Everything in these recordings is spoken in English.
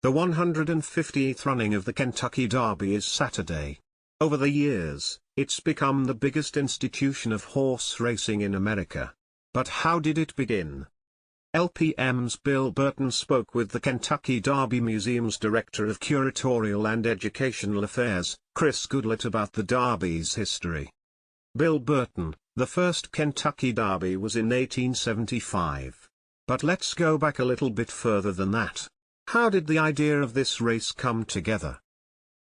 The 150th running of the Kentucky Derby is Saturday. Over the years, it's become the biggest institution of horse racing in America. But how did it begin? LPM's Bill Burton spoke with the Kentucky Derby Museum's Director of Curatorial and Educational Affairs, Chris Goodlett, about the Derby's history. Bill Burton: the first Kentucky Derby was in 1875. But let's go back a little bit further than that. How did the idea of this race come together?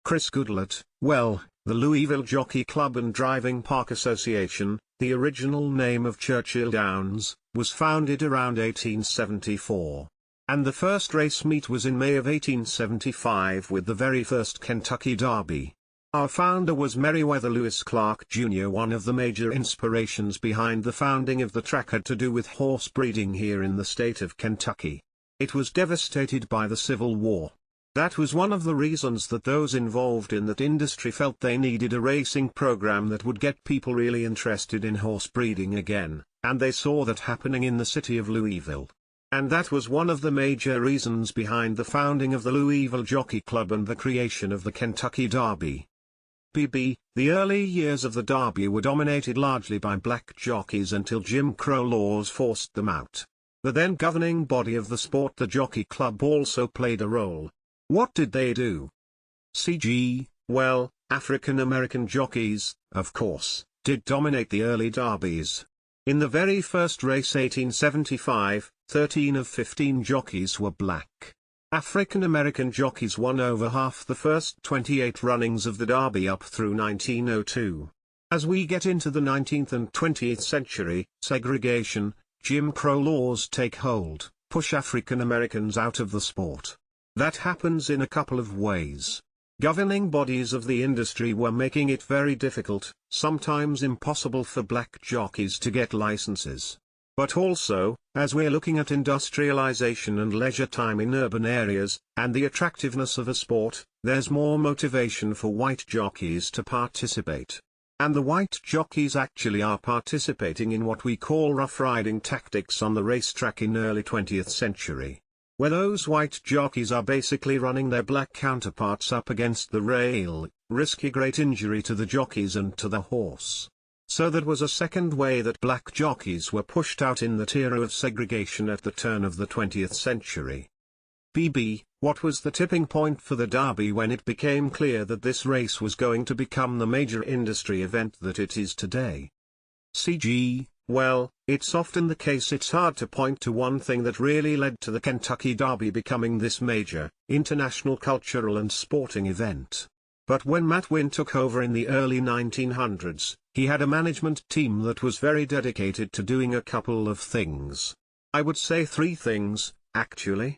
Chris Goodlett: well, the Louisville Jockey Club and Driving Park Association, the original name of Churchill Downs, was founded around 1874. And the first race meet was in May of 1875 with the very first Kentucky Derby. Our founder was Meriwether Lewis Clark Jr. One of the major inspirations behind the founding of the track had to do with horse breeding here in the state of Kentucky. It was devastated by the Civil War. That was one of the reasons that those involved in that industry felt they needed a racing program that would get people really interested in horse breeding again, and they saw that happening in the city of Louisville. And that was one of the major reasons behind the founding of the Louisville Jockey Club and the creation of the Kentucky Derby. The early years of the Derby were dominated largely by black jockeys until Jim Crow laws forced them out. The then governing body of the sport, the Jockey Club, also played a role. What did they do? Well, African American jockeys, of course, did dominate the early derbies. In the very first race, 1875, 13 of 15 jockeys were black. African American jockeys won over half the first 28 runnings of the Derby up through 1902. As we get into the 19th and 20th century, segregation, Jim Crow laws take hold, push African Americans out of the sport. That happens in a couple of ways. Governing bodies of the industry were making it very difficult, sometimes impossible, for black jockeys to get licenses. But also, as we're looking at industrialization and leisure time in urban areas, and the attractiveness of a sport, there's more motivation for white jockeys to participate. And the white jockeys actually are participating in what we call rough riding tactics on the racetrack in early 20th century. Where those white jockeys are basically running their black counterparts up against the rail, risking great injury to the jockeys and to the horse. So that was a second way that black jockeys were pushed out in that era of segregation at the turn of the 20th century. What was the tipping point for the Derby when it became clear that this race was going to become the major industry event that it is today? Well, it's often the case it's hard to point to one thing that really led to the Kentucky Derby becoming this major, international cultural and sporting event. But when Matt Winn took over in the early 1900s, he had a management team that was very dedicated to doing a couple of things. I would say 3 things, actually.